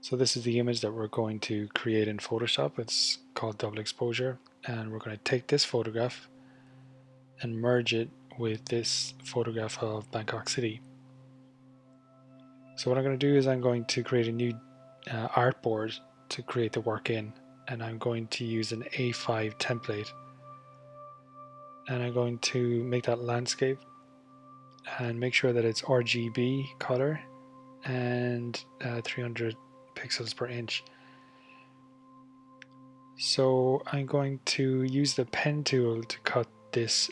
So this is the image that we're going to create in Photoshop. It's called double exposure, and we're going to take this photograph and merge it with this photograph of Bangkok City. So what I'm going to do is I'm going to create a new artboard to create the work in, and I'm going to use an A5 template, and I'm going to make that landscape and make sure that it's RGB color and 300 pixels per inch. So I'm going to use the pen tool to cut this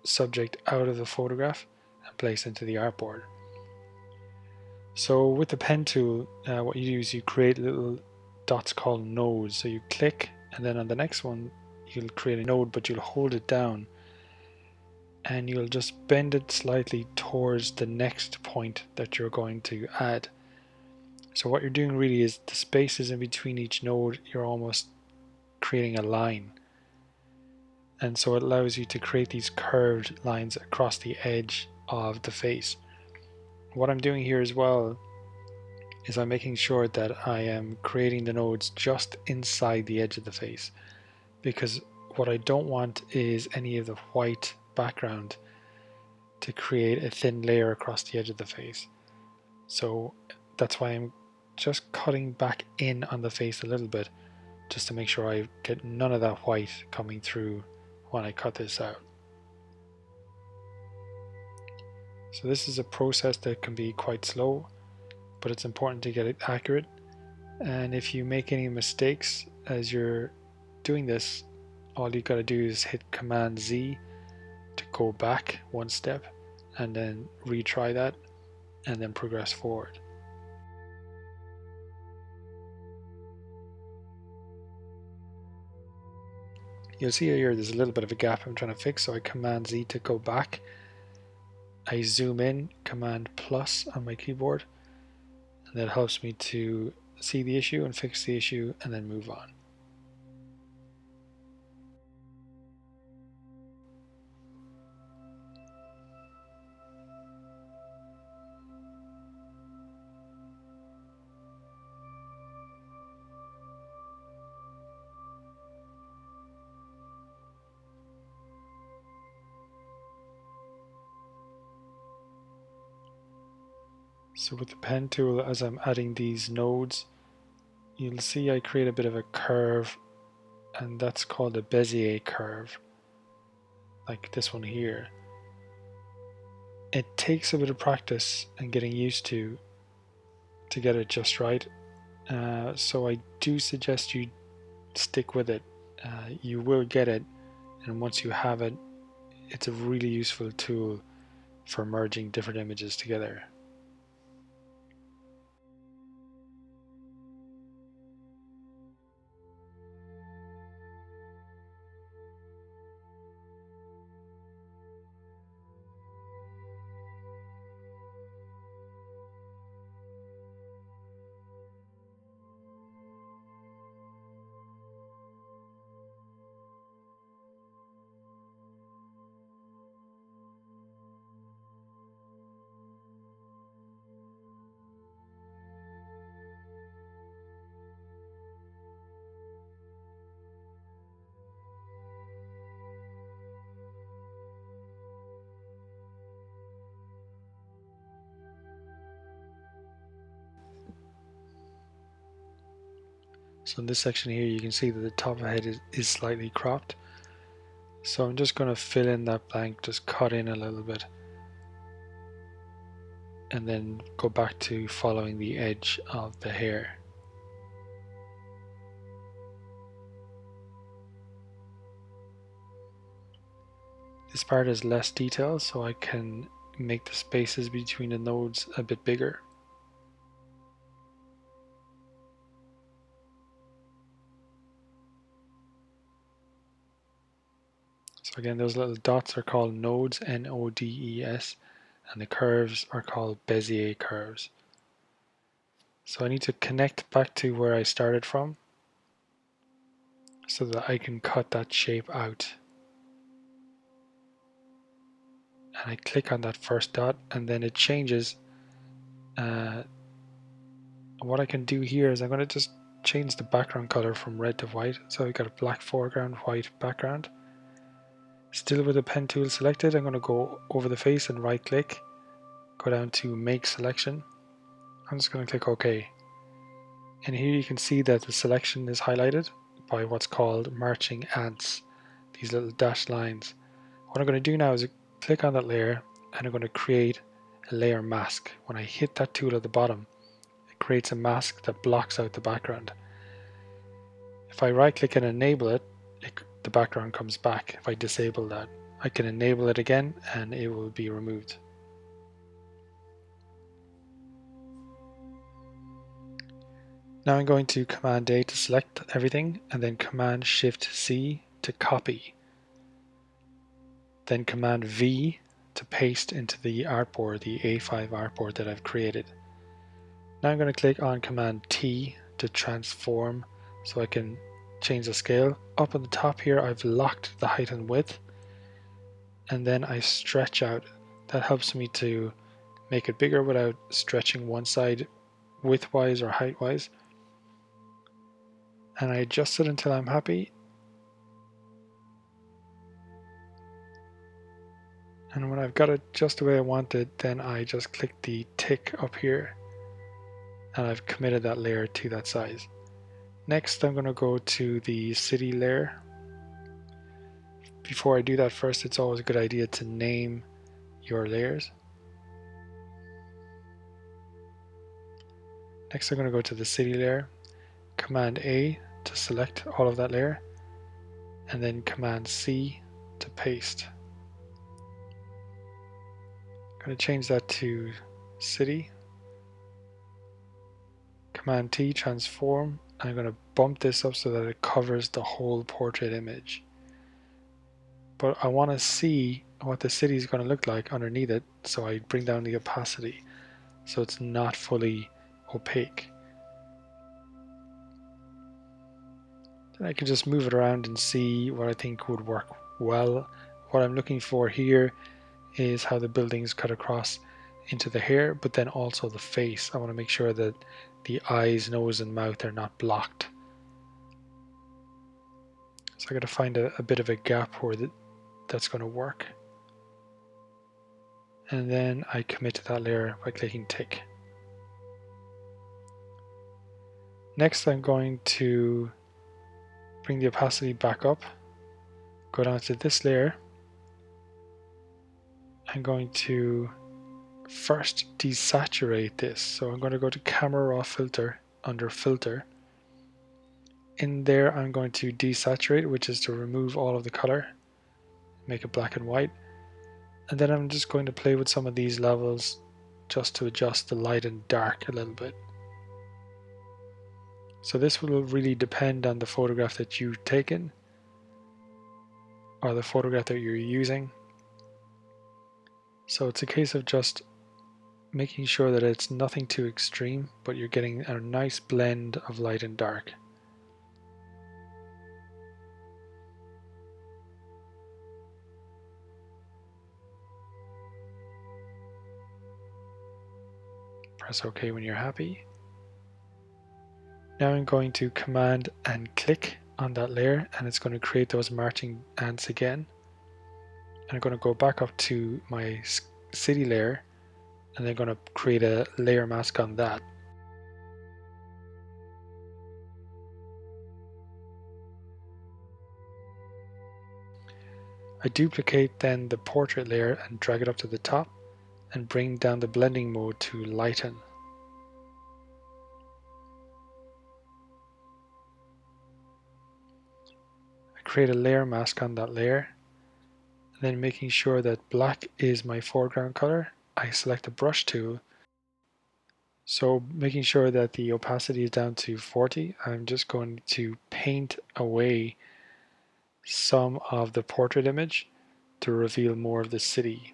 subject out of the photograph and place into the artboard. So with the pen tool, what you do is you create little dots called nodes. So you click, and then on the next one you'll create a node, but you'll hold it down and you'll just bend it slightly towards the next point that you're going to add. So what you're doing really is the spaces in between each node, you're almost creating a line. And so it allows you to create these curved lines across the edge of the face. What I'm doing here as well is I'm making sure that I am creating the nodes just inside the edge of the face, because what I don't want is any of the white background to create a thin layer across the edge of the face. So that's why I'm just cutting back in on the face a little bit, just to make sure I get none of that white coming through when I cut this out. So this is a process that can be quite slow, but it's important to get it accurate. And if you make any mistakes as you're doing this, all you got to do is hit Command Z to go back one step and then retry that and then progress forward. You'll see here there's a little bit of a gap I'm trying to fix, so I Command Z to go back. I zoom in, Command plus on my keyboard, and that helps me to see the issue and fix the issue and then move on. So with the pen tool, as I'm adding these nodes, you'll see I create a bit of a curve, and that's called a Bezier curve, like this one here. It takes a bit of practice and getting used to get it just right. So I do suggest you stick with it. You will get it, and once you have it, it's a really useful tool for merging different images together. So in this section here, you can see that the top head is slightly cropped. So I'm just going to fill in that blank, just cut in a little bit, and then go back to following the edge of the hair. This part has less detail, so I can make the spaces between the nodes a bit bigger. So again, those little dots are called nodes, N-O-D-E-S, and the curves are called Bezier curves. So I need to connect back to where I started from so that I can cut that shape out. And I click on that first dot, and then it changes And what I can do here is I'm going to just change the background color from red to white. So I've got a black foreground, white background. Still with the pen tool selected, I'm going to go over the face and right click, go down to make selection. I'm just going to click OK. And here you can see that the selection is highlighted by what's called marching ants, these little dashed lines. What I'm going to do now is click on that layer and I'm going to create a layer mask. When I hit that tool at the bottom, it creates a mask that blocks out the background. If I right click and enable it, the background comes back. If I disable that, I can enable it again and it will be removed. Now I'm going to Command A to select everything and then Command Shift C to copy. Then Command V to paste into the artboard, the A5 artboard that I've created. Now I'm going to click on Command T to transform so I can change the scale. Up on the top here I've locked the height and width, and then I stretch out. That helps me to make it bigger without stretching one side width-wise or height-wise. And I adjust it until I'm happy. And when I've got it just the way I want it, then I just click the tick up here and I've committed that layer to that size. Next I'm going to go to the city layer. Before I do that, first it's always a good idea to name your layers. Next I'm going to go to the city layer, Command A to select all of that layer, and then Command C to paste. I'm going to change that to city, Command T transform, and I'm going to bump this up so that it covers the whole portrait image. But I want to see what the city is going to look like underneath it, so I bring down the opacity so it's not fully opaque. Then I can just move it around and see what I think would work well. What I'm looking for here is how the buildings cut across into the hair, but then also the face. I want to make sure that the eyes, nose and mouth are not blocked. So I got to find a bit of a gap where that's going to work. And then I commit to that layer by clicking tick. Next I'm going to bring the opacity back up, go down to this layer. I'm going to first desaturate this. So I'm going to go to Camera Raw Filter under Filter. In there I'm going to desaturate, which is to remove all of the color, make it black and white. And then I'm just going to play with some of these levels just to adjust the light and dark a little bit. So this will really depend on the photograph that you've taken or the photograph that you're using. So it's a case of just making sure that it's nothing too extreme, but you're getting a nice blend of light and dark. Press OK when you're happy. Now I'm going to Command and click on that layer and it's going to create those marching ants again. And I'm going to go back up to my city layer and then going to create a layer mask on that. I duplicate then the portrait layer and drag it up to the top and bring down the blending mode to lighten. I create a layer mask on that layer and then making sure that black is my foreground color, I select the brush tool. So making sure that the opacity is down to 40, I'm just going to paint away some of the portrait image to reveal more of the city.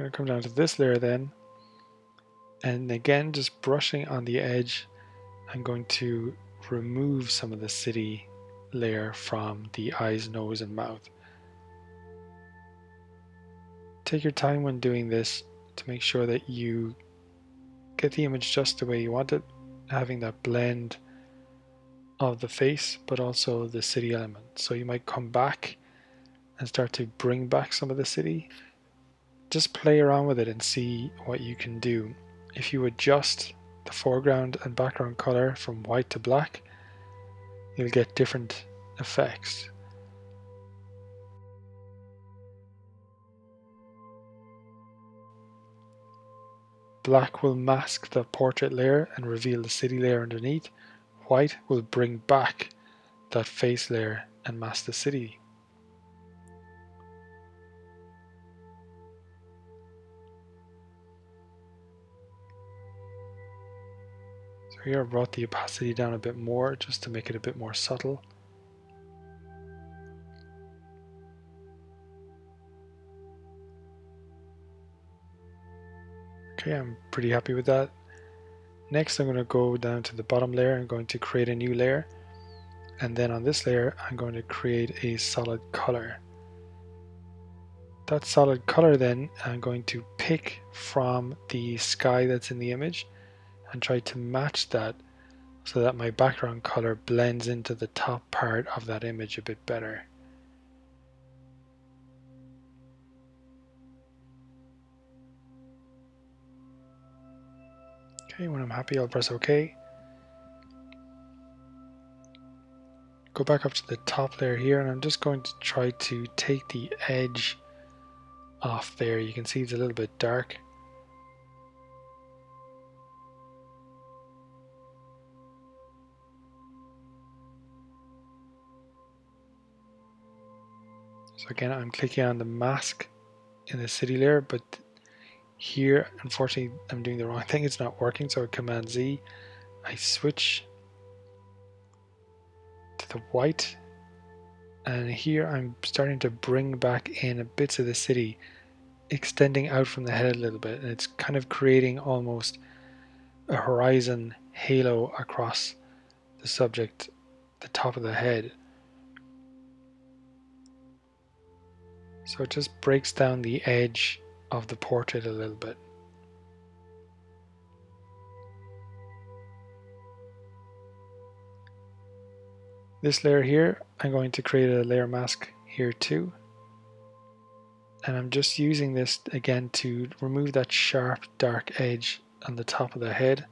going to come down to this layer then, and again just brushing on the edge, I'm going to remove some of the city layer from the eyes, nose and mouth. Take your time when doing this to make sure that you get the image just the way you want it, having that blend of the face but also the city element. So you might come back and start to bring back some of the city. Just play around with it and see what you can do. If you adjust the foreground and background color from white to black, you'll get different effects. Black will mask the portrait layer and reveal the city layer underneath. White will bring back that face layer and mask the city. So here I brought the opacity down a bit more just to make it a bit more subtle. Okay, I'm pretty happy with that. Next I'm going to go down to the bottom layer. I'm going to create a new layer, and then on this layer I'm going to create a solid color. That solid color then I'm going to pick from the sky that's in the image and try to match that so that my background color blends into the top part of that image a bit better. Okay, when I'm happy I'll press OK. Go back up to the top layer here, and I'm just going to try to take the edge off there. You can see it's a little bit dark. So again, I'm clicking on the mask in the city layer, but here unfortunately I'm doing the wrong thing. It's not working, so I Command Z. I switch to the white, and here I'm starting to bring back in bits of the city, extending out from the head a little bit, and it's kind of creating almost a horizon halo across the subject, the top of the head. So it just breaks down the edge of the portrait a little bit. This layer here, I'm going to create a layer mask here too. And I'm just using this again to remove that sharp dark edge on the top of the head.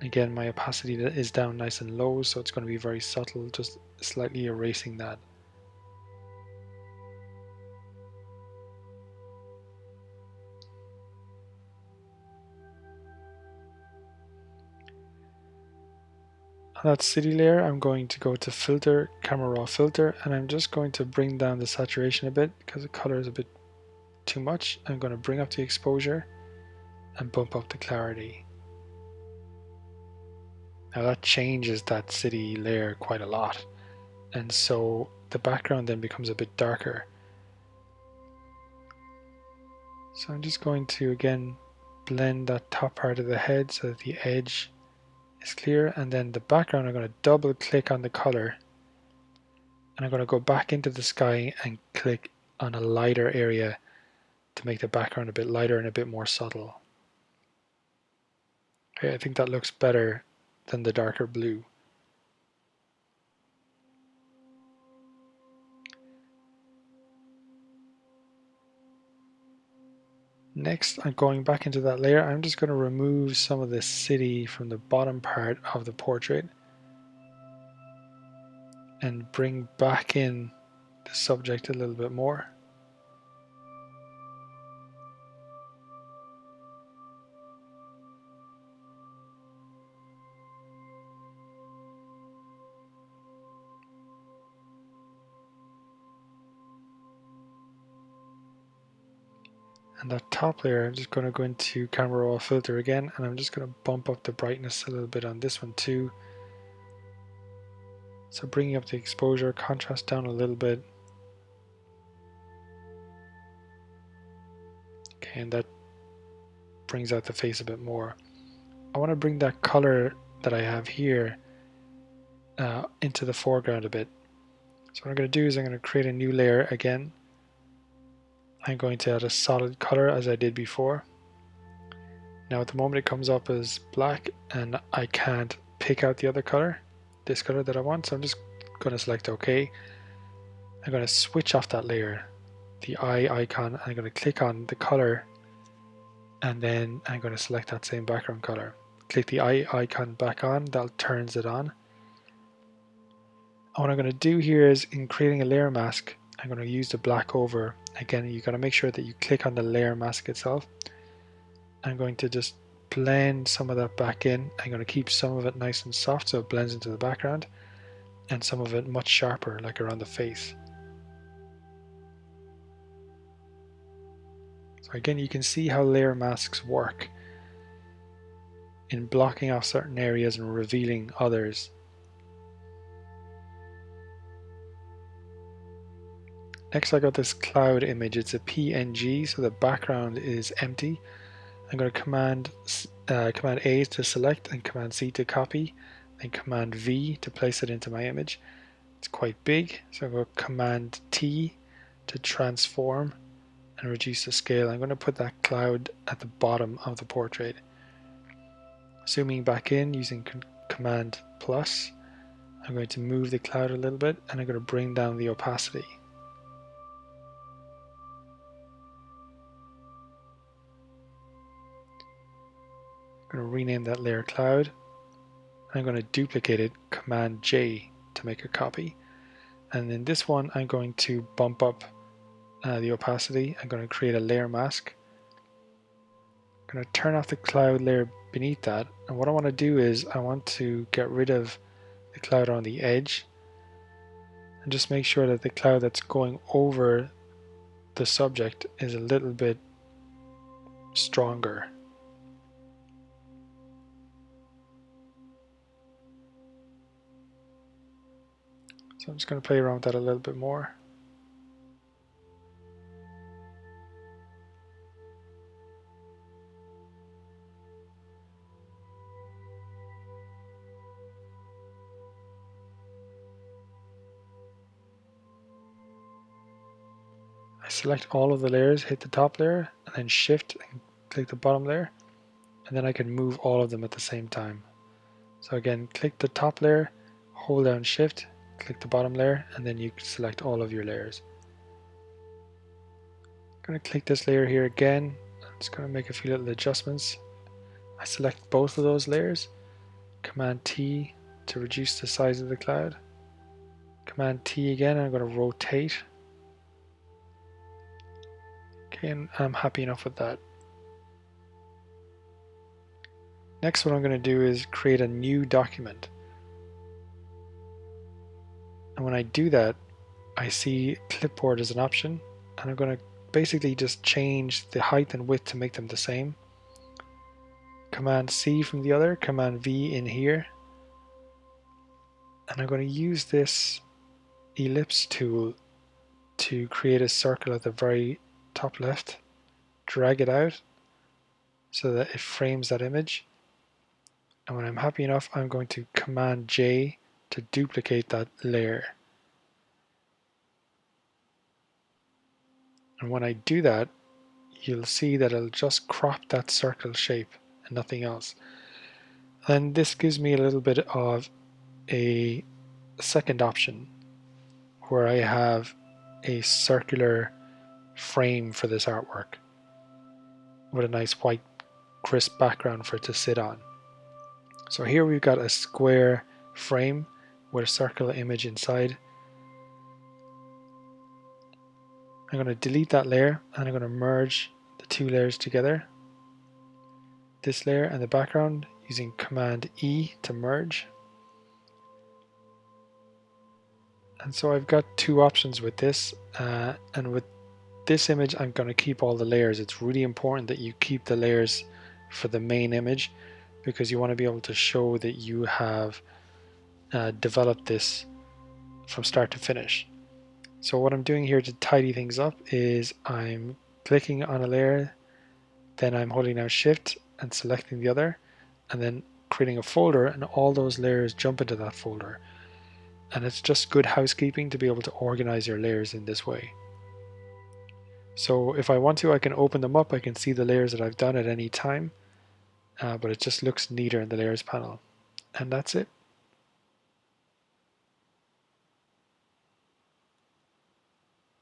Again, my opacity is down nice and low, so it's going to be very subtle, just slightly erasing that. On that city layer, I'm going to go to Filter, Camera Raw Filter, and I'm just going to bring down the saturation a bit because the color is a bit too much. I'm going to bring up the exposure and bump up the clarity. Now that changes that city layer quite a lot, and so the background then becomes a bit darker. So I'm just going to again blend that top part of the head so that the edge is clear, and then the background I'm going to double click on the color, and I'm going to go back into the sky and click on a lighter area to make the background a bit lighter and a bit more subtle. Okay, I think that looks better than the darker blue. Next, I'm going back into that layer. I'm just going to remove some of the city from the bottom part of the portrait and bring back in the subject a little bit more. And that top layer, I'm just going to go into Camera Raw Filter again, and I'm just going to bump up the brightness a little bit on this one too. So bringing up the exposure, contrast down a little bit. Okay, and that brings out the face a bit more. I want to bring that color that I have here into the foreground a bit. So what I'm going to do is I'm going to create a new layer again. I'm going to add a solid color as I did before. Now at the moment it comes up as black and I can't pick out the other color, this color that I want, so I'm just going to select OK. I'm going to switch off that layer, the eye icon, and I'm going to click on the color, and then I'm going to select that same background color. Click the eye icon back on, that turns it on. And what I'm going to do here is, in creating a layer mask, I'm going to use the black over. Again, you got to make sure that you click on the layer mask itself. I'm going to just blend some of that back in. I'm going to keep some of it nice and soft so it blends into the background, and some of it much sharper, like around the face. So again, you can see how layer masks work in blocking off certain areas and revealing others. Next, I got this cloud image. It's a PNG, so the background is empty. I'm going to Command A to select, and Command C to copy, and Command V to place it into my image. It's quite big, so I'm going to Command T to transform and reduce the scale. I'm going to put that cloud at the bottom of the portrait. Zooming back in using Command plus, I'm going to move the cloud a little bit, and I'm going to bring down the opacity. I'm going to rename that layer cloud. I'm going to duplicate it, Command J to make a copy. And in this one, I'm going to bump up the opacity. I'm going to create a layer mask. I'm going to turn off the cloud layer beneath that. And what I want to do is I want to get rid of the cloud on the edge and just make sure that the cloud that's going over the subject is a little bit stronger. So I'm just going to play around with that a little bit more. I select all of the layers, hit the top layer, and then shift and click the bottom layer, and then I can move all of them at the same time. So again, click the top layer, hold down shift, click the bottom layer, and then you select all of your layers. I'm going to click this layer here again. I'm just going to make a few little adjustments. I select both of those layers, Command T to reduce the size of the cloud, Command T again, and I'm going to rotate. Okay, and I'm happy enough with that. Next, what I'm going to do is create a new document. And when I do that, I see clipboard as an option, and I'm going to basically just change the height and width to make them the same. Command C from the other, Command V in here. And I'm going to use this ellipse tool to create a circle at the very top left, drag it out so that it frames that image. And when I'm happy enough, I'm going to Command J to duplicate that layer. And when I do that, you'll see that it'll just crop that circle shape and nothing else. And this gives me a little bit of a second option where I have a circular frame for this artwork with a nice white crisp background for it to sit on. So here we've got a square frame with a circular image inside. I'm going to delete that layer and I'm going to merge the two layers together. This layer and the background using Command E to merge. And so I've got two options with this, and with this image I'm going to keep all the layers. It's really important that you keep the layers for the main image because you want to be able to show that you have developed this from start to finish. So what I'm doing here to tidy things up is I'm clicking on a layer, then I'm holding down Shift and selecting the other, and then creating a folder, and all those layers jump into that folder. And it's just good housekeeping to be able to organize your layers in this way. So if I want to, I can open them up. I can see the layers that I've done at any time, but it just looks neater in the layers panel. And that's it.